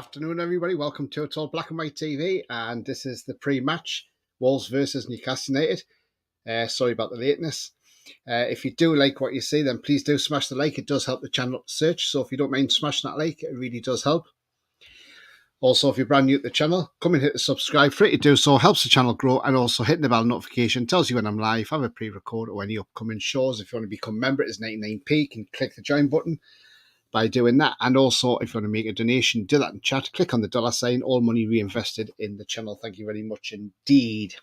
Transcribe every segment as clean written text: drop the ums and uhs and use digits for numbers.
afternoon, everybody. Welcome to It's All Black and White TV, and this is the pre-match Woles versus Newcastle United. Sorry about the lateness. If you do like what you see, then please do smash the like. It does help the channel up the search, so if you don't mind smashing that like, it really does help. Also, if you're brand new to the channel, come and hit the subscribe. Free to do so, helps the channel grow, and also hitting the bell notification tells you when I'm live, have a pre-record or any upcoming shows. If you want to become a member, it's 99p. You can click the join button by doing that, and also if you want to make a donation, do that in chat. Click on the $sign. All money reinvested in the channel. Thank you very much indeed.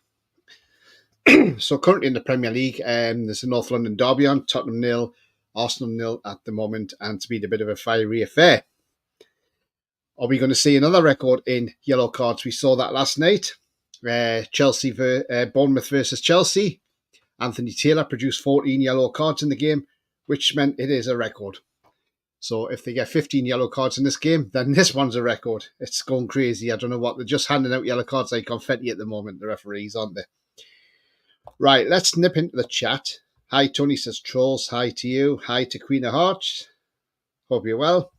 So currently in the Premier League, there's a North London derby on. Tottenham 0, Arsenal 0 at the moment, and it's been a bit of a fiery affair. Are we going to see another record in yellow cards? We saw that last night. Bournemouth versus Chelsea. Anthony Taylor produced 14 yellow cards in the game, which meant it is a record. So if they get 15 yellow cards in this game, then this one's a record. It's going crazy. I don't know what. They're just handing out yellow cards like confetti at the moment, the referees, aren't they? Right, let's nip into the chat. Hi, Tony says trolls. Hi to you. Hi to Queen of Hearts. Hope you're well.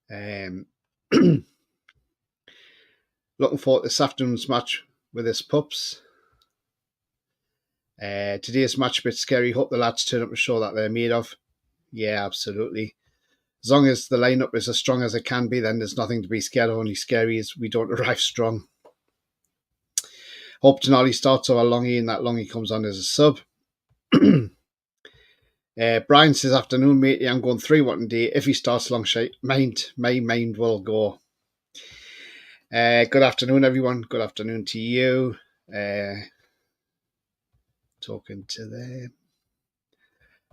Looking forward to this afternoon's match with his pups. Today's match a bit scary. Hope the lads turn up and show that they're made of. Yeah, absolutely. As long as the lineup is as strong as it can be, then there's nothing to be scared of. Only scary is we don't arrive strong. Hope Tonali starts over Longy, and that Longy comes on as a sub. Brian says, afternoon, matey. I'm going 3-1 today. If he starts long shot, my mind will go. Good afternoon, everyone. Good afternoon to you. Talking to them.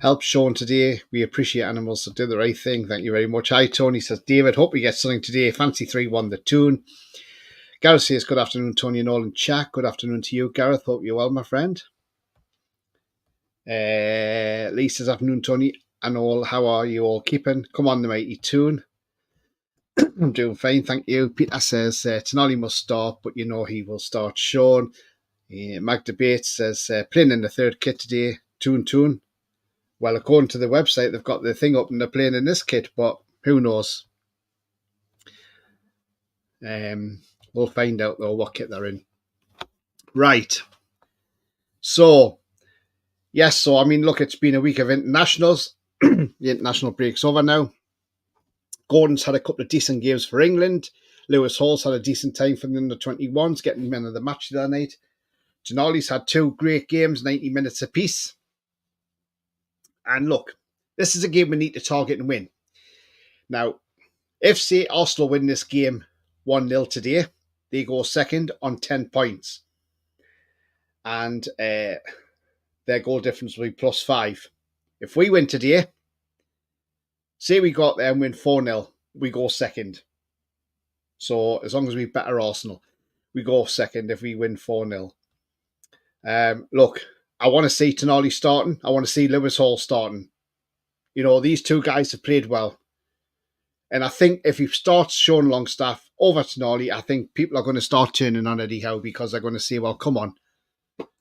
Help Sean today. We appreciate animals, so do the right thing. Thank you very much. Hi, Tony says, David, hope we get something today. Fancy 3-1 the tune. Gareth says, good afternoon, Tony and all in chat. Good afternoon to you, Gareth. Hope you're well, my friend. Lee says, afternoon, Tony and all. How are you all keeping? Come on, the mighty tune. I'm doing fine, thank you. Peter says, Tonali must start, but you know he will start. Sean. Magda Bates says, playing in the third kit today. Toon. Well, according to the website, they've got the thing up and they're playing in this kit, but who knows? We'll find out, though, what kit they're in. Right. So, yes, I mean, look, it's been a week of internationals. The international break's over now. Gordon's had a couple of decent games for England. Lewis Hall's had a decent time for the under-21s, getting men of the match the other night. Tonali's had 2 great games, 90 minutes apiece. And look, this is a game we need to target and win. Now, if, say, Arsenal win this game 1-0 today, they go second on 10 points. And their goal difference will be +5. If we win today, say we got there and win 4-0, we go second. So as long as we better Arsenal, we go second if we win 4-0. Look, I want to see Tonali starting. I want to see Lewis Hall starting. You know, these two guys have played well. And I think if he starts Sean Longstaff over Tonali, I think people are going to start turning on Eddie Howe because they're going to say, well, come on.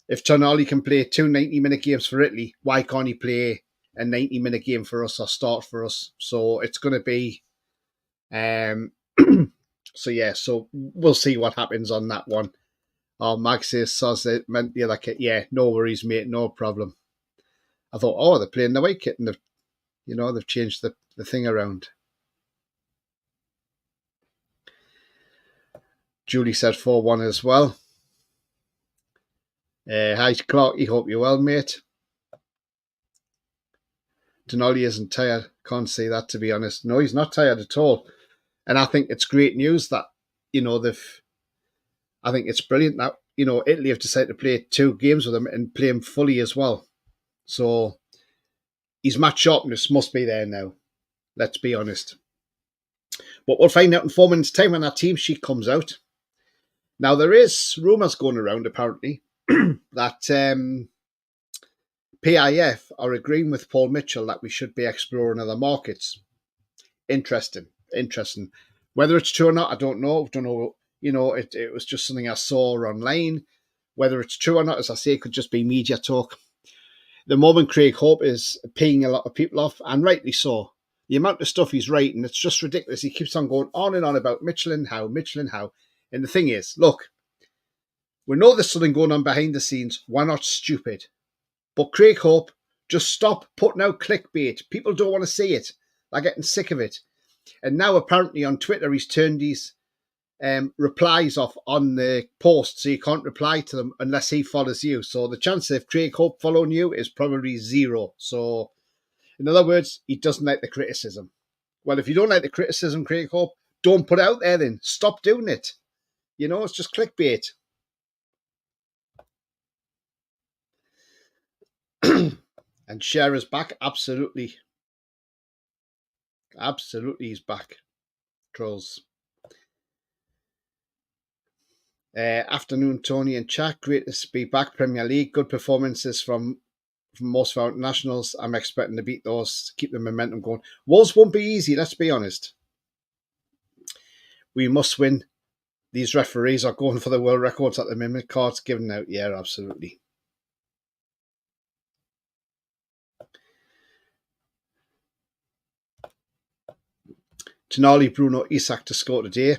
If Tonali can play 2 90-minute games for Italy, why can't he play a 90-minute game for us or start for us? So it's going to be... so we'll see what happens on that one. Oh, Mag says it meant the other kit. Yeah, no worries, mate, no problem. I thought, they're playing the white kit and they've changed the thing around. Julie said 4-1 as well. Hi, Clarky, hope you're well, mate. Tonali isn't tired. Can't say that, to be honest. No, he's not tired at all. And I think it's great news that, I think it's brilliant that, Italy have decided to play 2 games with him and play him fully as well. So his match sharpness must be there now. Let's be honest. But we'll find out in 4 minutes' time when our team sheet comes out. Now, there is rumours going around, apparently, that PIF are agreeing with Paul Mitchell that we should be exploring other markets. Interesting. Whether it's true or not, I don't know. It was just something I saw online. Whether it's true or not, as I say, it could just be media talk. The moment Craig Hope is peeing a lot of people off, and rightly so. the amount of stuff he's writing, it's just ridiculous. He keeps on going on and on about Mitchell and Howe. And the thing is, look, we know there's something going on behind the scenes. We're not stupid. But Craig Hope, just stop putting out clickbait. People don't want to see it. They're getting sick of it. And now apparently on Twitter, he's turned his replies off on the post, so you can't reply to them unless he follows you. So the chance of Craig Hope following you is probably zero. So in other words, he doesn't like the criticism. Well, if you don't like the criticism, Craig Hope, don't put it out there then. Stop doing it. You know, it's just clickbait. And Shearer's back. Absolutely. Absolutely, he's back. Trolls. Afternoon, Tony and chat. Great to be back. Premier League. Good performances from most of our internationals. I'm expecting to beat those, to keep the momentum going. Woles won't be easy, let's be honest. We must win. These referees are going for the world records at the minute. Cards given out. Yeah, absolutely. Tonali, Bruno, Isak to score today.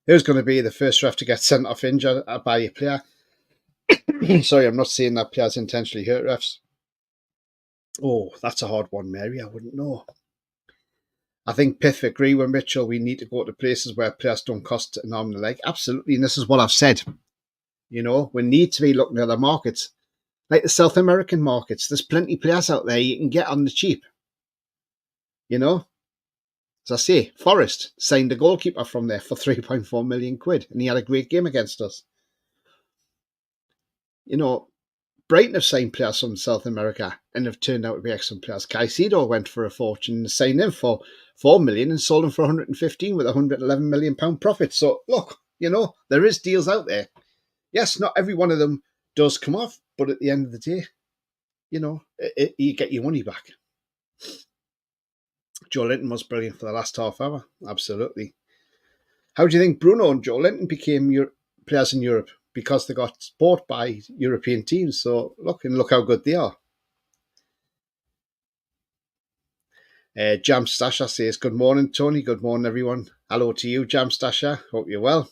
Who's going to be the first ref to get sent off injured by a player? Sorry, I'm not saying that players intentionally hurt refs. Oh, that's a hard one, Mary. I wouldn't know. I think Piff agree with Mitchell. We need to go to places where players don't cost an arm and a leg. Absolutely, and this is what I've said. You know, we need to be looking at other markets, like the South American markets. There's plenty of players out there you can get on the cheap. You know, as I say, Forest signed a goalkeeper from there for 3.4 million quid, and he had a great game against us. You know, Brighton have signed players from South America and have turned out to be excellent players. Caicedo went for a fortune and signed him for 4 million and sold him for 115 with a £111 million profit. So, look, you know, there is deals out there. Yes, not every one of them does come off, but at the end of the day, you know, you get your money back. Joe Linton was brilliant for the last half hour. Absolutely. How do you think Bruno and Joe Linton became players in Europe? Because they got bought by European teams. So look how good they are. Jam Stasher says, good morning, Tony. Good morning, everyone. Hello to you, Jam Stasher. Hope you're well.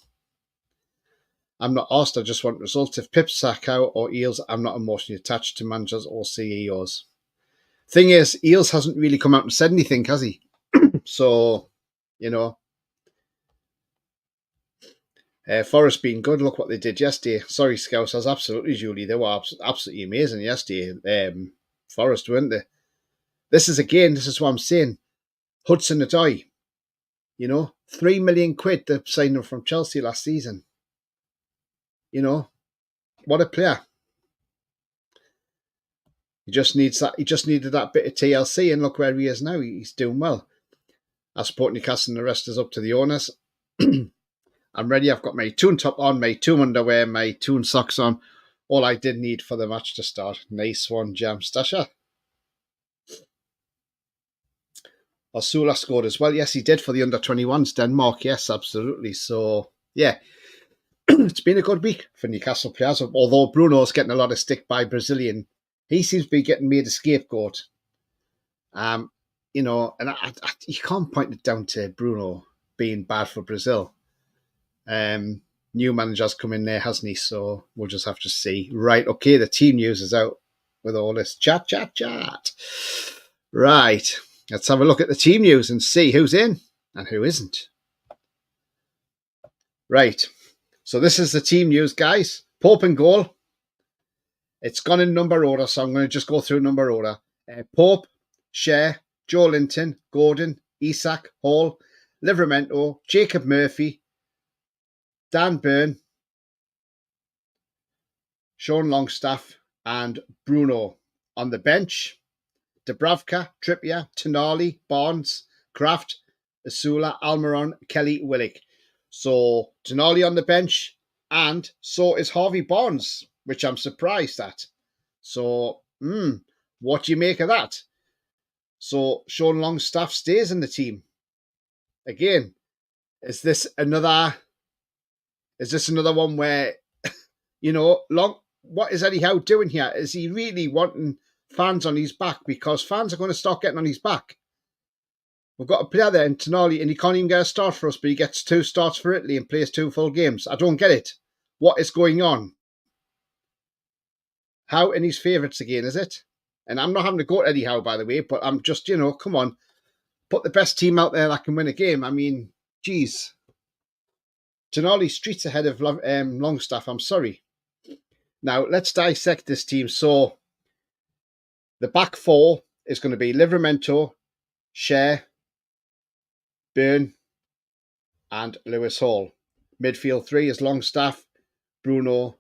I'm not asked, I just want results. If Pips, Sakau or Eels, I'm not emotionally attached to managers or CEOs. Thing is, Eels hasn't really come out and said anything, has he? So, you know. Forest being good, look what they did yesterday. Sorry, Scousers, absolutely, Julie. They were absolutely amazing yesterday. Forest, weren't they? This is what I'm saying. Hudson-Odoi, you know, 3 million quid they signed him from Chelsea last season. You know, what a player. He just needed that bit of TLC, and look where he is now. He's doing well. I support Newcastle and the rest is up to the owners. I'm ready. I've got my Toon top on, my Toon underwear, my Toon socks on. All I did need for the match to start. Nice one, Jam Stasher. Osula scored as well. Yes, he did for the under-21s, Denmark. Yes, absolutely. So, yeah. It's been a good week for Newcastle players. Although Bruno's getting a lot of stick by Brazilian. He seems to be getting made a scapegoat. You know, and you can't point it down to Bruno being bad for Brazil. New manager's come in there, hasn't he? So we'll just have to see. Right, okay, the team news is out with all this chat. Right, let's have a look at the team news and see who's in and who isn't. Right, so this is the team news, guys. Pope and goal. It's gone in number order, so I'm going to just go through number order. Pope, Cher, Joe Linton, Gordon, Isak, Hall, Livramento, Jacob Murphy, Dan Burn, Sean Longstaff, and Bruno. On the bench, Dubravka, Trippier, Tonali, Barnes, Kraft, Asula, Almiron, Kelly, Willick. So Tonali on the bench, and so is Harvey Barnes, which I'm surprised at. So, what do you make of that? So Sean Longstaff stays in the team. Again, is this another one where, you know, what is Eddie Howe doing here? Is he really wanting fans on his back? Because fans are going to start getting on his back. We've got a player there in Tonali and he can't even get a start for us, but he gets 2 starts for Italy and plays 2 full games. I don't get it. What is going on? Howe in his favourites again, is it? And I'm not having to go to Eddie Howe, by the way, but I'm just, come on. Put the best team out there that can win a game. I mean, geez. Tonali streets ahead of Longstaff, I'm sorry. Now, let's dissect this team. So, the back 4 is going to be Livramento, Cher, Byrne, and Lewis Hall. Midfield 3 is Longstaff, Bruno,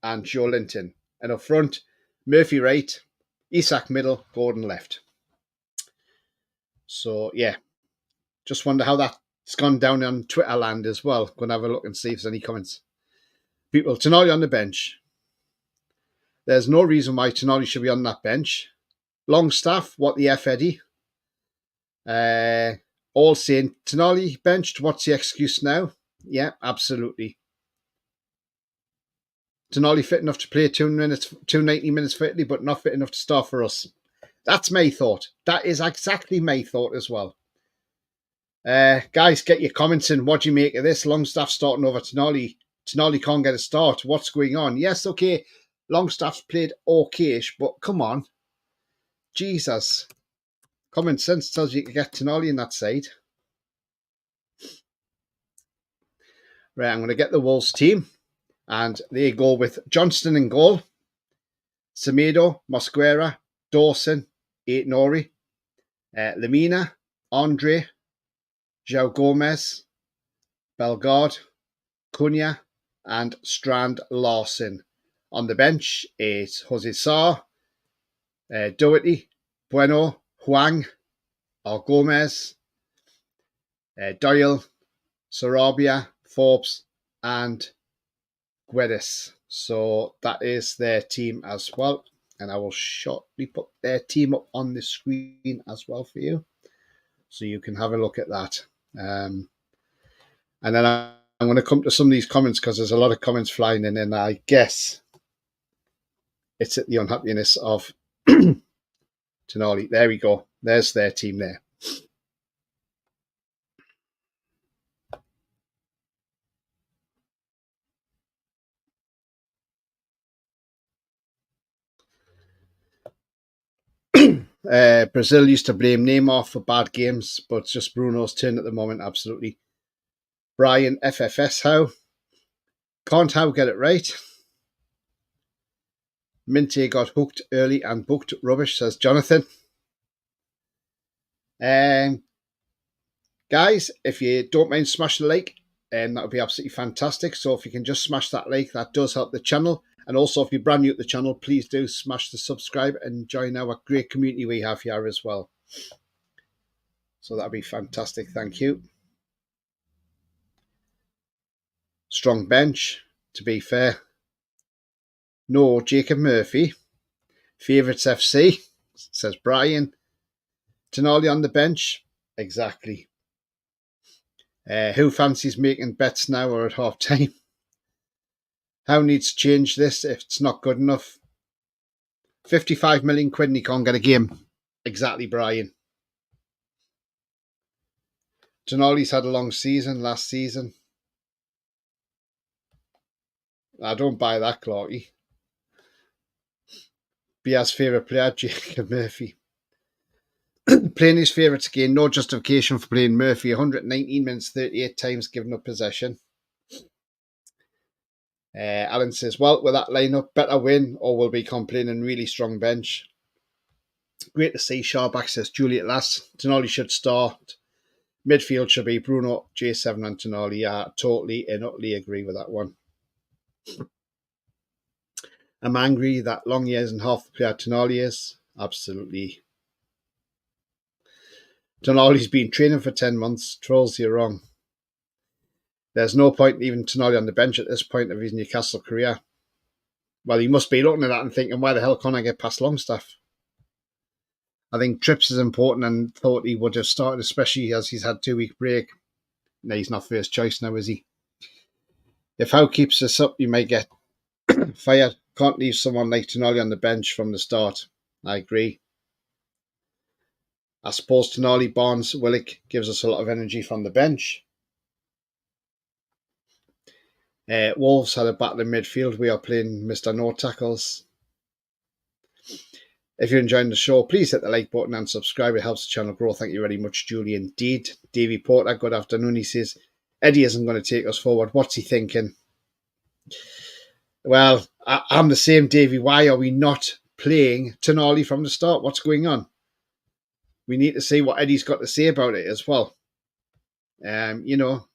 and Joe Linton. And up front, Murphy right, Isak middle, Gordon left. So, yeah. Just wonder how that's gone down on Twitter land as well. Going to have a look and see if there's any comments. People, Tonali on the bench. There's no reason why Tonali should be on that bench. Longstaff, what the F, Eddie? All saying Tonali benched. What's the excuse now? Yeah, absolutely. Tonali fit enough to play 290 minutes for Italy, but not fit enough to start for us. That's my thought. That is exactly my thought as well. Guys, get your comments in. What do you make of this? Longstaff starting over Tonali. Tonali can't get a start. What's going on? Yes, okay. Longstaff's played okayish, but come on. Jesus. Common sense tells you to get Tonali in that side. Right, I'm going to get the Woles team. And they go with Johnston in goal. Semedo, Mosquera, Dawson, Aït-Nouri, Lemina, Andre, João Gomez, Bellegarde, Cunha, and Strand Larson. On the bench is Jose Sarr, Doherty, Bueno, Huang, Gomez, Doyle, Sarabia, Forbes, and Guedes. So that is their team as well. And I will shortly put their team up on the screen as well for you. So you can have a look at that. And then I'm going to come to some of these comments because there's a lot of comments flying in, and I guess it's at the unhappiness of Tonali. There we go. There's their team there. Brazil used to blame Neymar for bad games, but it's just Bruno's turn at the moment, absolutely. Brian FFS Howe. Can't Howe get it right? Minte got hooked early and booked rubbish, says Jonathan. Guys, if you don't mind smashing the like, that would be absolutely fantastic. So if you can just smash that like, that does help the channel. And also, if you're brand new to the channel, please do smash the subscribe and join our great community we have here as well. So that'd be fantastic. Thank you. Strong bench, to be fair. No, Jacob Murphy. Favourites FC, says Brian. Tonali on the bench. Exactly. Who fancies making bets now or at half time? How needs to change this if it's not good enough? 55 million quid and he can't get a game. Exactly, Brian. Tonali's had a long season last season. I don't buy that, Clarky. Bia's favourite player, Jacob Murphy. Playing his favourites again, no justification for playing Murphy. 119 minutes, 38 times given up possession. Alan says, well, with that lineup, better win or we'll be complaining really strong bench. Great to see. Sharback says, Julie at last. Tonali should start. Midfield should be Bruno, J7 and Tonali. I totally and utterly agree with that one. I'm angry that long years and half the player Tonali is. Absolutely. Tonali's been training for 10 months. Trolls, you're wrong. There's no point leaving Tonali on the bench at this point of his Newcastle career. Well, he must be looking at that and thinking, why the hell can't I get past Longstaff? I think Trips is important and thought he would have started, especially as he's had 2-week break. No, he's not first choice now, is he? If Howe keeps this up, he may get fired. Can't leave someone like Tonali on the bench from the start. I agree. I suppose Tonali, Barnes, Willock gives us a lot of energy from the bench. Wolves had a battle in midfield. We are playing Mr. No Tackles. If you're enjoying the show, please hit the like button and subscribe. It helps the channel grow. Thank you very much, Julie. Indeed. Davey Porter, good afternoon. He says, Eddie isn't going to take us forward. What's he thinking? Well, I'm the same, Davey. Why are we not playing Tonali from the start? What's going on? We need to see what Eddie's got to say about it as well. You know,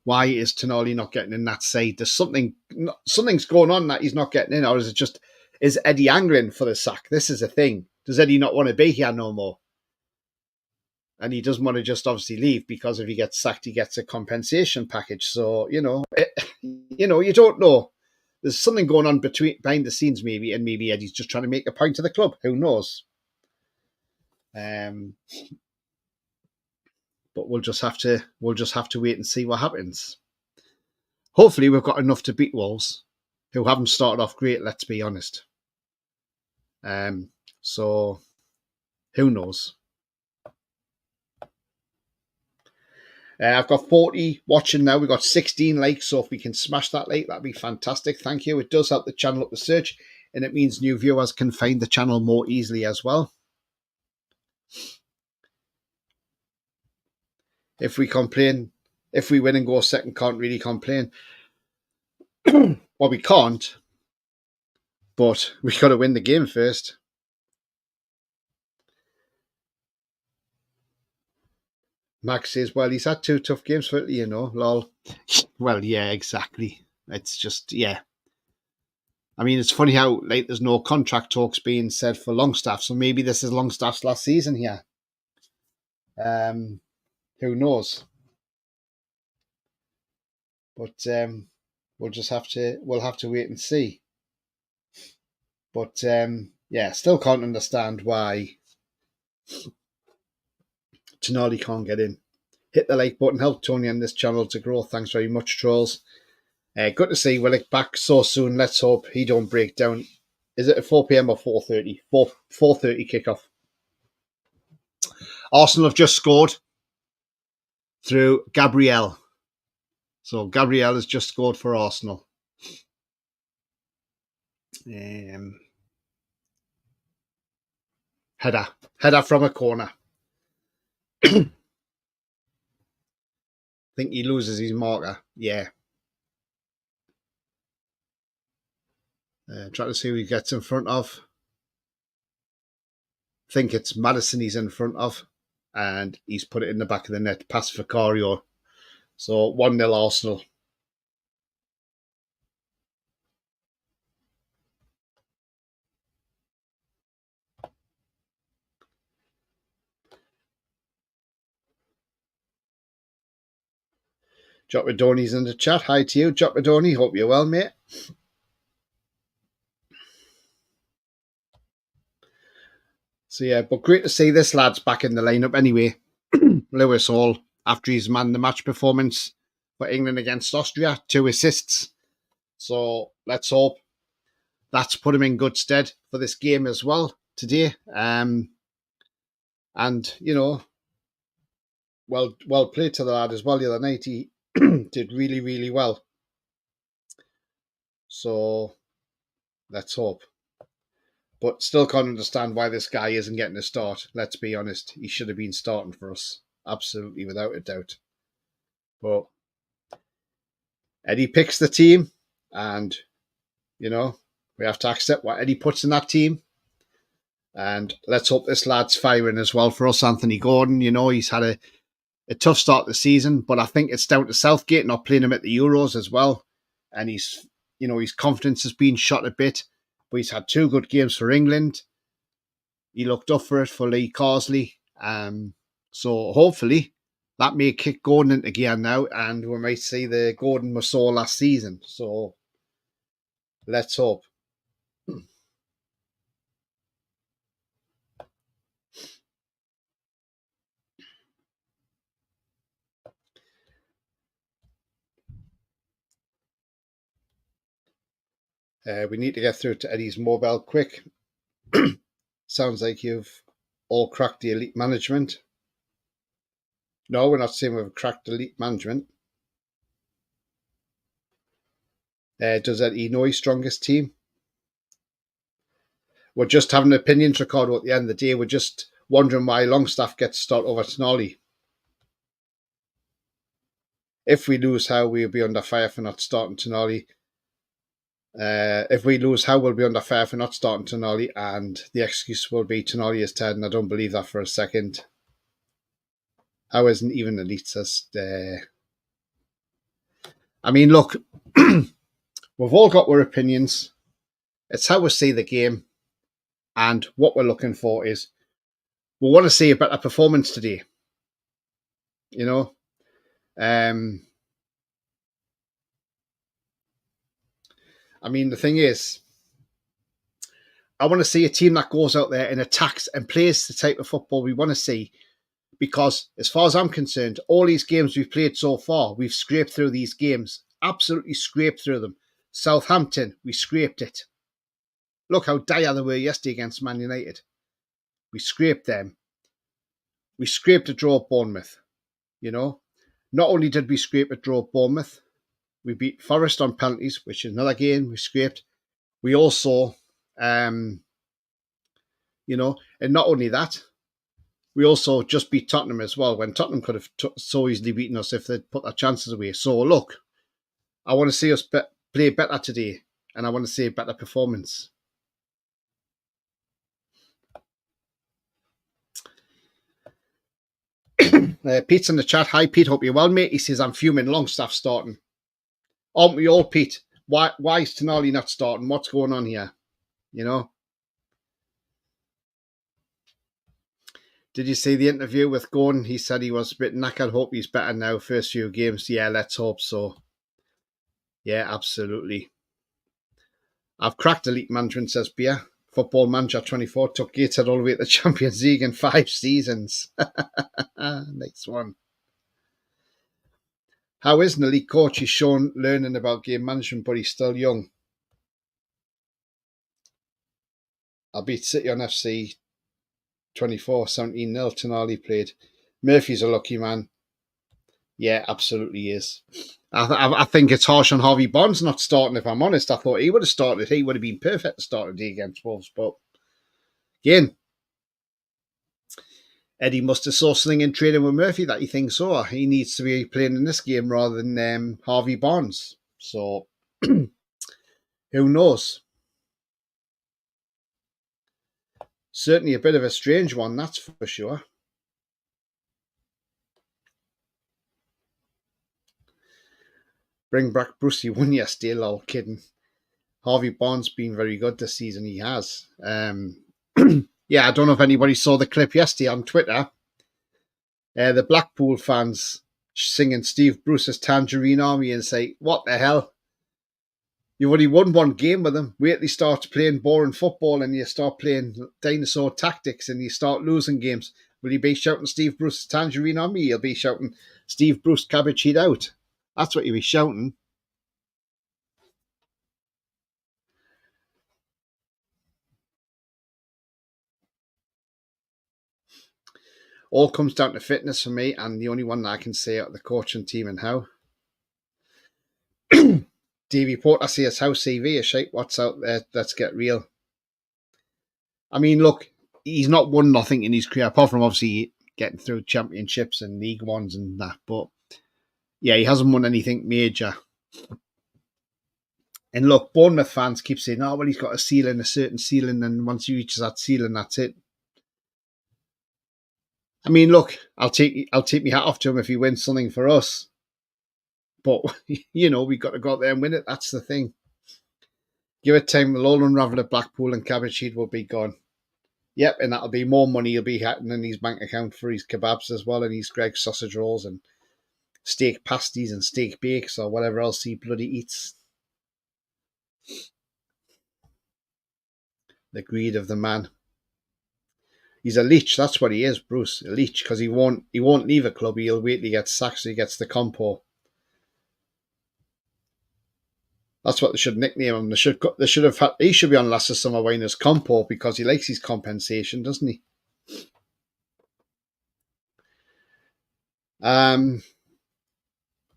why is Tonali not getting in that side? There's something's going on that he's not getting in, or is Eddie angling for the sack? This is a thing. Does Eddie not want to be here no more? And he doesn't want to just obviously leave, because if he gets sacked, he gets a compensation package. So, you don't know. There's something going on behind the scenes, maybe, and maybe Eddie's just trying to make a point to the club. Who knows? But we'll just have to wait and see what happens. Hopefully, we've got enough to beat Woles, who haven't started off great. Let's be honest. So who knows? I've got 40 watching now. We've got 16 likes, so if we can smash that like, that'd be fantastic. Thank you. It does help the channel up the search, and it means new viewers can find the channel more easily as well. If we complain, if we win and go second, can't really complain. Well, we can't, but we've got to win the game first. Max says, well, he's had 2 tough games for Italy, lol. Well, yeah, exactly. It's just, yeah. I mean, it's funny how, there's no contract talks being said for Longstaff, so maybe this is Longstaff's last season here. Who knows? But we'll have to wait and see. But yeah, still can't understand why Tonali can't get in. Hit the like button, help Tony and this channel to grow. Thanks very much, trolls. Good to see Willock back so soon. Let's hope he don't break down. Is it at 4 p.m. or 4:30? 4:30 kickoff. Arsenal have just scored through Gabriel. So Gabriel has just scored for Arsenal. Header from a corner. I think he loses his marker. Yeah. Try to see who he gets in front of. I think it's Madison he's in front of, and he's put it in the back of the net. Pass for Cario. So 1-0 Arsenal. Jotradoni's in the chat. Hi to you, Jotradoni. Hope you're well, mate. So yeah, but great to see this lad's back in the lineup anyway. Lewis Hall, after his man the match performance for England against Austria, 2 assists. So let's hope that's put him in good stead for this game as well today. And well played to the lad as well the other night. He did really, really well. So let's hope. But still can't understand why this guy isn't getting a start. Let's be honest. He should have been starting for us. Absolutely, without a doubt. But Eddie picks the team, and, we have to accept what Eddie puts in that team. And let's hope this lad's firing as well for us. Anthony Gordon, he's had a tough start to the season, but I think it's down to Southgate not playing him at the Euros as well. And his confidence has been shot a bit. But he's had 2 good games for England. He looked up for it for Lee Carsley. So hopefully that may kick Gordon into gear now, and we might see the Gordon we saw last season. So let's hope. We need to get through to Eddie's mobile quick. Sounds like you've all cracked the elite management. No, we're not saying we've cracked elite management. Does that he know his strongest team? We're just having an opinions record at the end of the day. We're just wondering why Longstaff gets to start over Tonali. If we lose, how we'll be under fire for not starting Tonali. If we lose, how we'll be under fire for not starting Tonali, and the excuse will be Tonali is dead, and I don't believe that for a second. How isn't even elite says I mean, look, we've all got our opinions. It's how we see the game, and what we're looking for is we want to see a better performance today. You know, I mean, the thing is, I want to see a team that goes out there and attacks and plays the type of football we want to see. Because as far as I'm concerned, all these games we've played so far, we've scraped through these games. Absolutely scraped through them. Southampton, we scraped it. Look how dire they were yesterday against Man United. We scraped them. We scraped a draw at Bournemouth. You know, not only did we scrape a draw at Bournemouth, we beat Forest on penalties, which is another game we scraped. We also, you know, and not only that, we also just beat Tottenham as well, when Tottenham could have so easily beaten us if they'd put their chances away. So, look, I want to see us play better today, and I want to see a better performance. Pete's in the chat. Hi, Pete. Hope you're well, mate. He says, I'm fuming. Longstaff starting. Aren't we all, Pete? Why is Tonali not starting? What's going on here? You know? Did you see the interview with Gordon? He said he was a bit knackered. Hope he's better now. First few games. Yeah, let's hope so. Yeah, absolutely. I've cracked elite management, says Beer. Football Manager 24 took Gateshead all the way to the Champions League in 5 seasons. Nice one. How is an elite coach? He's shown learning about game management, but he's still young. I beat City on FC 24, 17-0. Tonali played. Murphy's a lucky man. Yeah, absolutely is. I think it's harsh on Harvey Barnes not starting, if I'm honest. I thought he would have started. He would have been perfect to start today against Wolves. But again, Eddie must have saw something in training with Murphy that he thinks, oh, he needs to be playing in this game rather than Harvey Barnes. So, who knows? Certainly a bit of a strange one, that's for sure. Bring back Bruce, he won yesterday, lol, kidding. Harvey Barnes been very good this season, he has. Yeah, I don't know if anybody saw the clip yesterday on Twitter. The Blackpool fans singing Steve Bruce's Tangerine Army and say, what the hell? You've only won one game with them. Wait till you start playing boring football and you start playing dinosaur tactics and you start losing games. Will you be shouting Steve Bruce's Tangerine Army? You'll be shouting Steve Bruce Cabbage Heat Out. That's what you'll be shouting. All comes down to fitness for me, and the only one that I can say out of the coaching team and how. Davey Porter says, how CV is shape. What's out there? Let's get real. I mean, look, he's not won nothing in his career, apart from obviously getting through championships and League Ones and that. But yeah, he hasn't won anything major. And look, Bournemouth fans keep saying, oh, well, he's got a ceiling, a certain ceiling, and once he reaches that ceiling, that's it. I mean, look, I'll take my hat off to him if he wins something for us. But, you know, we've got to go out there and win it. That's the thing. Give it time, we'll all unravel at Blackpool and Cabbage Heat will be gone. Yep, and that'll be more money he'll be having in his bank account for his kebabs as well, and his Greg's sausage rolls and steak pasties and steak bakes or whatever else he bloody eats. The greed of the man. He's a leech, that's what he is, Bruce. A leech, because he won't leave a club. He'll wait till he gets sacked so he gets the compo. That's what they should nickname him. He should be on Lasse Summerwiner's compo because he likes his compensation, doesn't he?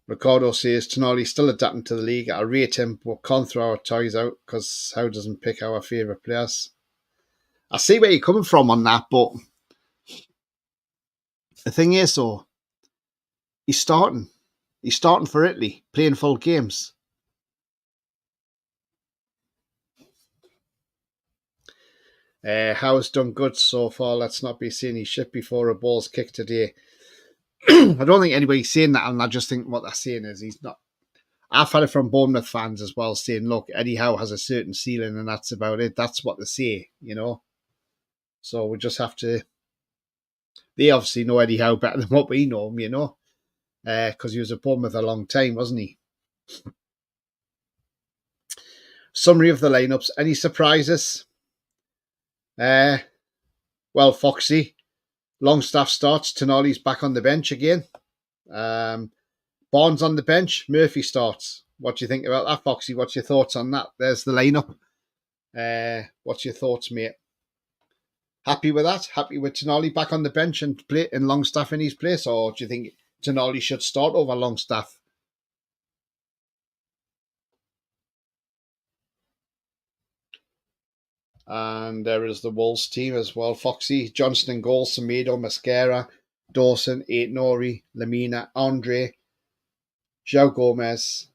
Ricardo says Tonali's still adapting to the league. I rate him, but can't throw our toys out because how doesn't pick our favourite players? I see where you're coming from on that, but the thing is, though, he's starting. He's starting for Italy, playing full games. Howe's done good so far. Let's not be saying he's shit before a ball's kicked today. I don't think anybody's saying that, and I just think what they're saying is he's not. I've had it from Bournemouth fans as well, saying, look, Eddie Howe has a certain ceiling and that's about it. That's what they say, you know. So we just have to... They obviously know Eddie Howe better than what we know him, you know, because he was at Bournemouth a long time, wasn't he? Summary of the lineups. Any surprises? Well, Foxy. Longstaff starts. Tonali's back on the bench again. Barnes on the bench. Murphy starts. What do you think about that, Foxy? What's your thoughts on that? There's the lineup. What's your thoughts, mate? Happy with that? Happy with Tonali back on the bench and Longstaff in his place? Or do you think Tonali should start over Longstaff? And there is the Woles team as well. Foxy, Johnston in goal, Semedo, Mascara, Dawson, Aitnori, Lamina, Andre, João Gomez,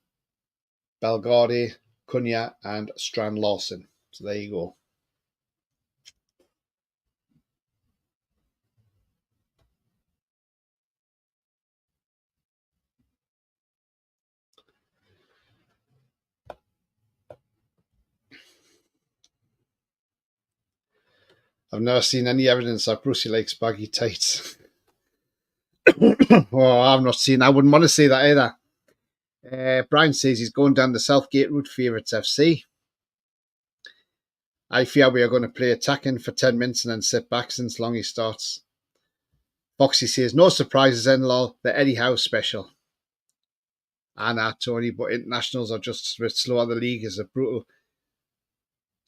Belgade, Cunha, and Strand Lawson. So there you go. I've never seen any evidence that Brucey likes baggy tights. Oh, I've not seen. I wouldn't want to see that either. Brian says he's going down the Southgate route, favourites FC. I fear we are going to play attacking for 10 minutes and then sit back since Longy starts. Foxy says no surprises in lol. The Eddie Howe special. Tony, but internationals are just a bit slower. The league is a brutal.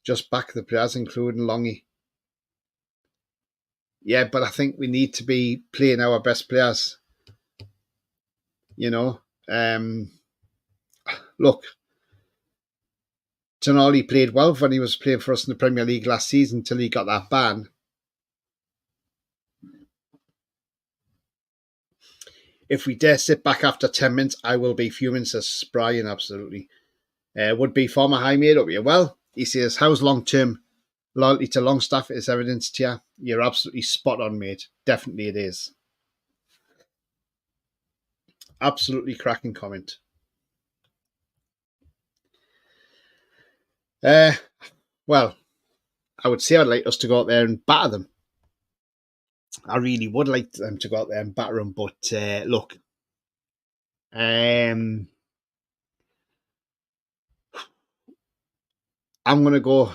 Just back the players, including Longy. Yeah, but I think we need to be playing our best players. You know, look, Tonali played well when he was playing for us in the Premier League last season until he got that ban. If we dare sit back after 10 minutes, I will be fuming, says Brian, absolutely. Would be former high mate up here. Well, he says, how's long-term loyalty to Longstaff is evidenced here? You're absolutely spot on, mate. Definitely it is. Absolutely cracking comment. Well, I would say I'd like us to go out there and batter them. I really would like them to go out there and batter them, but look, I'm going to go.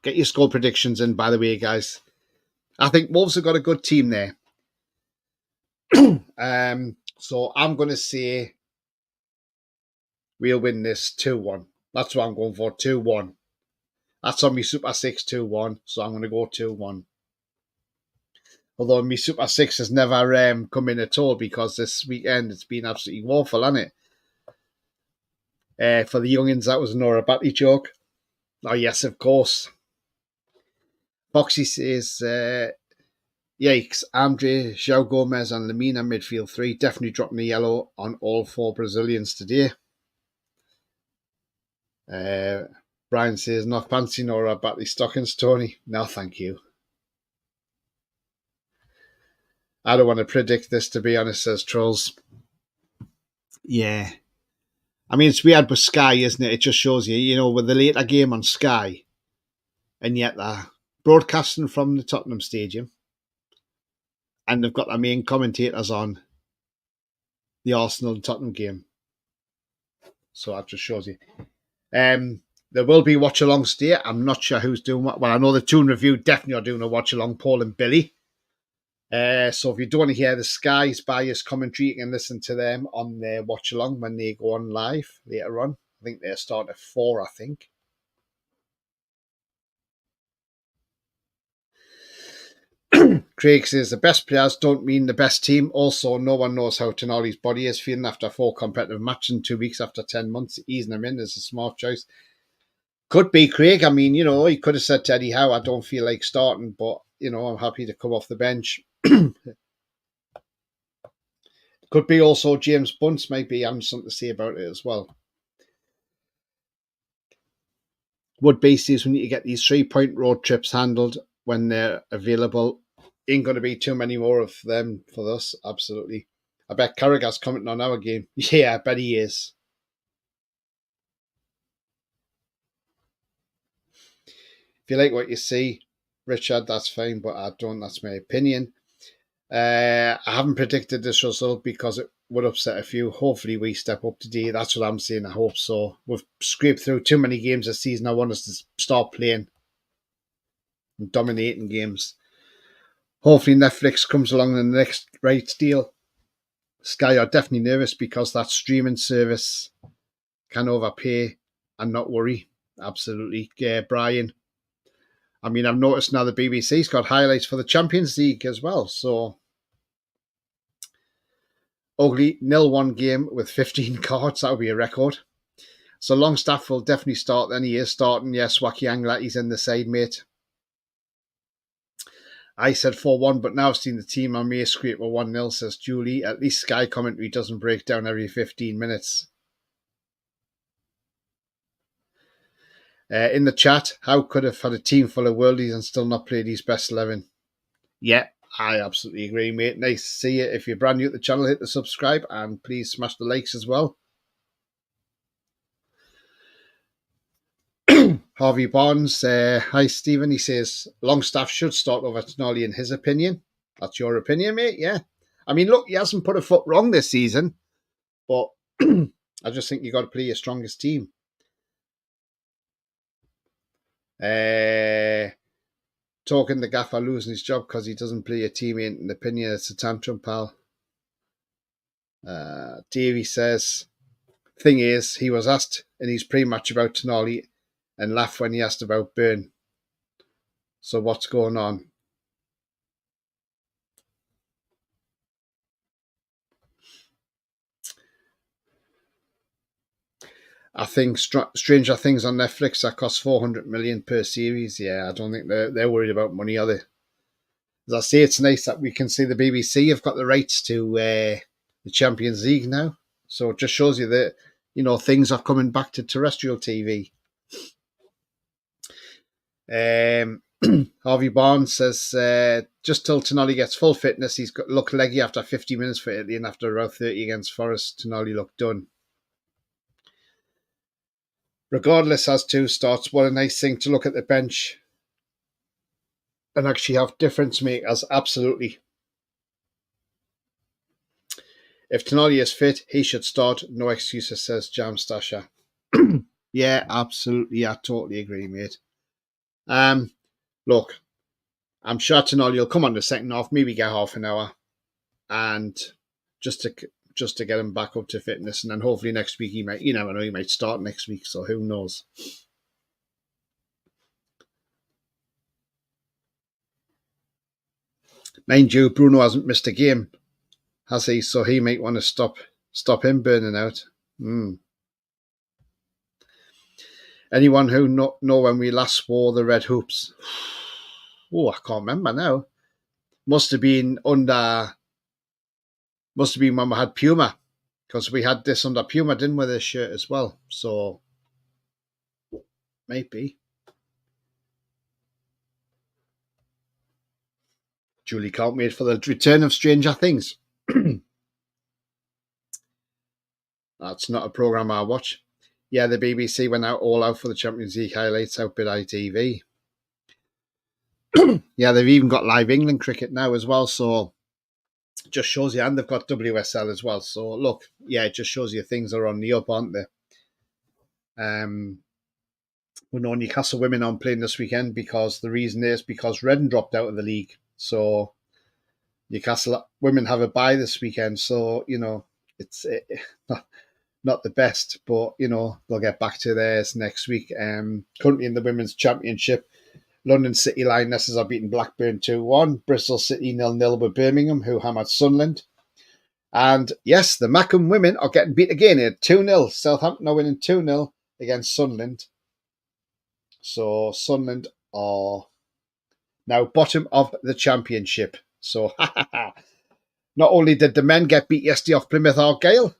Get your score predictions in, by the way, guys. I think Wolves have got a good team there. So I'm going to say we'll win this 2-1. That's what I'm going for, 2-1. That's on me Super 6, 2-1. So I'm going to go 2-1. Although me Super 6 has never come in at all because this weekend it's been absolutely woeful, hasn't it? For the youngins, that was a Nora Batty joke. Oh, yes, of course. Foxy says, yikes, Andre, João Gomez and Lamina midfield 3. Definitely dropping the yellow on all 4 Brazilians today. Brian says, not fancy Nora Batty stockings, Tony. No, thank you. I don't want to predict this, to be honest, says Trolls. Yeah. I mean, it's weird with Sky, isn't it? It just shows you, you know, with the later game on Sky, and yet they're broadcasting from the Tottenham Stadium, and they've got their main commentators on the Arsenal and Tottenham game. So that just shows you. There will be watch-alongs today. I'm not sure who's doing what. Well, I know the Toon Review definitely are doing a watch-along, Paul and Billy. So if you don't want to hear the Sky's biased commentary, you can listen to them on their watch-along when they go on live later on. I think they start at 4, I think. Craig says the best players don't mean the best team. Also, no one knows how Tonali's body is feeling after 4 competitive matches in 2 weeks after 10 months. Easing him in is a smart choice. Could be Craig. I mean, he could have said to Eddie Howe, I don't feel like starting, but, I'm happy to come off the bench. Could be also James Bunce might be having something to say about it as well. Would basically is we need to get these 3-point road trips handled when they're available. Ain't going to be too many more of them for us. Absolutely. I bet Carragher's commenting on our game. Yeah, I bet he is. If you like what you see, Richard, that's fine, but I don't. That's my opinion. I haven't predicted this result because it would upset a few. Hopefully we step up today. That's what I'm saying. I hope so. We've scraped through too many games this season. I want us to start playing and dominating games. Hopefully Netflix comes along in the next right deal. Sky are definitely nervous because that streaming service can overpay and not worry. Absolutely. Yeah, Brian. I mean, I've noticed now the BBC's got highlights for the Champions League as well. So, ugly 0-1 game with 15 cards. That would be a record. So, Longstaff will definitely start then. He is starting. Yes, Wacky Angler, he's in the side, mate. I said 4-1, but now I've seen the team on me scrape with 1-0, says Julie. At least Sky commentary doesn't break down every 15 minutes. In the chat, how could have had a team full of worldies and still not played his best 11? Yeah, I absolutely agree, mate. Nice to see you. If you're brand new to the channel, hit the subscribe and please smash the likes as well. Harvey Barnes, hi Stephen. He says Longstaff should start over Tonali in his opinion. That's your opinion, mate? Yeah. I mean, look, he hasn't put a foot wrong this season, but I just think you got to play your strongest team. Talking the gaffer losing his job because he doesn't play a team in an opinion. It's a tantrum, pal. Davey says, thing is, he was asked in his pre-match about Tonali and laughed when he asked about Burn. So what's going on? I think Stranger Things on Netflix that costs 400 million per series. Yeah, I don't think they're worried about money, are they? As I say, it's nice that we can see the BBC have got the rights to the Champions League now. So it just shows you that, things are coming back to terrestrial TV. Harvey Barnes says, just till Tonali gets full fitness, he's got look leggy after 50 minutes for Italy and after around 30 against Forest, Tonali looked done. Regardless as to starts, what a nice thing to look at the bench and actually have difference makers. Absolutely. If Tonali is fit, he should start. No excuses, says Jam Stasher. Yeah, absolutely. I totally agree, mate. Look, I'm sure Tonali will come on the second half, maybe get half an hour, and just to get him back up to fitness, and then hopefully next week he might start next week. So who knows? Mind you, Bruno hasn't missed a game, has he? So he might want to stop him burning out. Anyone who know when we last wore the red hoops? Oh, I can't remember now. Must have been when we had Puma, because we had this under Puma, didn't we, this shirt as well? So maybe. Julie can't wait for the return of Stranger Things. That's not a programme I watch. Yeah, the BBC went all out for the Champions League highlights, outbid ITV. Yeah, they've even got live England cricket now as well, so it just shows you, and they've got WSL as well. So look, yeah, it just shows you things are on the up, aren't they? We know Newcastle women aren't playing this weekend because the reason is because Redden dropped out of the league. So Newcastle women have a bye this weekend. So, it's not the best, but, they'll get back to theirs next week. Currently in the Women's Championship, London City Lionesses are beating Blackburn 2-1. Bristol City 0-0 with Birmingham, who hammered Sunderland. And yes, the Mackem women are getting beat again here, 2-0. Southampton are winning 2-0 against Sunderland. So Sunderland are now bottom of the championship. So not only did the men get beat yesterday off Plymouth Argyle,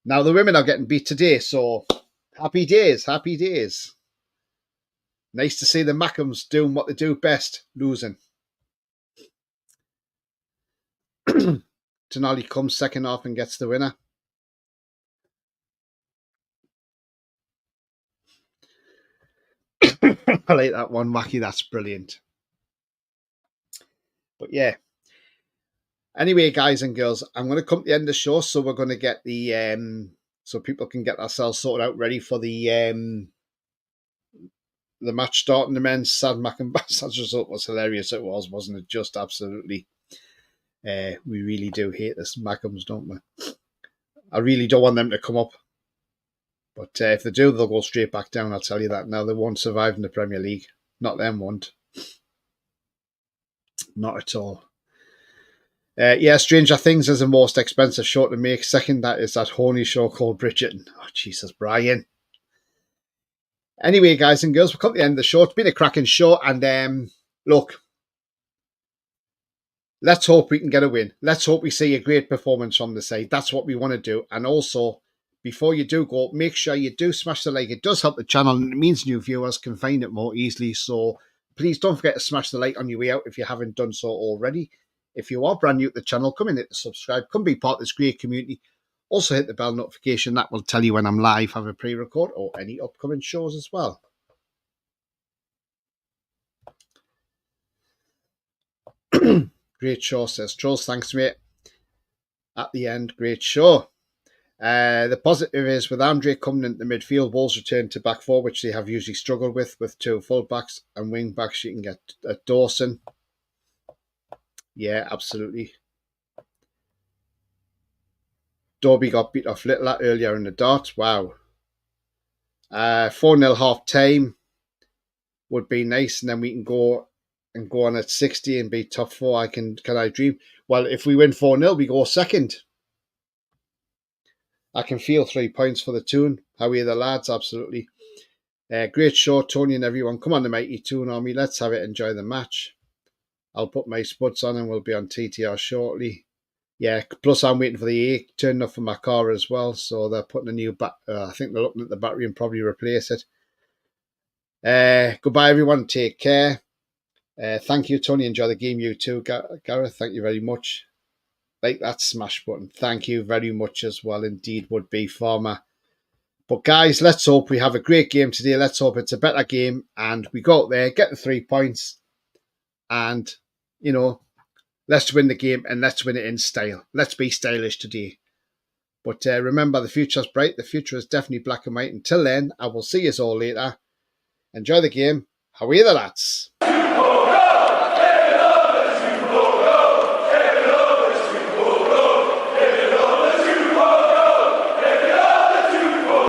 now the women are getting beat today. So happy days, happy days. Nice to see the Mackems doing what they do best, losing. Tonali comes second half and gets the winner. I like that one, Wacky. That's brilliant. But yeah. Anyway, guys and girls, I'm going to come to the end of the show, so we're going to get the so people can get themselves sorted out, ready for the match starting. The men's Sad Mac and Bastards result was hilarious. It was, wasn't it? Just absolutely. We really do hate this Mackems, don't we? I really don't want them to come up. But if they do, they'll go straight back down, I'll tell you that now. They won't survive in the Premier League. Not them won't. Not at all. Yeah, Stranger Things is the most expensive show to make. Second, that is that horny show called Bridgerton. Oh, Jesus, Brian. Anyway, guys and girls, we've come to the end of the show. It's been a cracking show. And look, let's hope we can get a win. Let's hope we see a great performance from the side. That's what we want to do. And also, before you do go, make sure you do smash the like. It does help the channel, and it means new viewers can find it more easily. So please don't forget to smash the like on your way out if you haven't done so already. If you are brand new to the channel, come in, hit the subscribe, come be part of this great community. Also hit the bell notification. That will tell you when I'm live, have a pre-record, or any upcoming shows as well. Great show, says Trolls. Thanks, mate. At the end, great show. The positive is with Andre coming into the midfield, Woles return to back four, which they have usually struggled with two full-backs and wing-backs. You can get Dawson. Yeah, absolutely. Dobie got beat off Little earlier in the darts. Wow. 4-0 half-time would be nice, and then we can go on at 60 and be top four. Can I dream? Well, if we win 4-0, we go second. I can feel 3 points for the tune. How are you, the lads? Absolutely. Great show, Tony and everyone. Come on, the Mighty Toon Army. Let's have it. Enjoy the match. I'll put my spuds on and we'll be on TTR shortly. Yeah, plus I'm waiting for the A turning up for my car as well. So they're putting a new I think they're looking at the battery and probably replace it. Goodbye, everyone. Take care. Thank you, Tony. Enjoy the game. You too, Gareth. Thank you very much. Like that smash button. Thank you very much as well. Indeed, would be Farmer. But guys, let's hope we have a great game today. Let's hope it's a better game and we go out there, get the 3 points, and let's win the game and let's win it in style. Let's be stylish today. But remember, the future's bright. The future is definitely black and white. Until then, I will see you all later. Enjoy the game. How are you, the lads?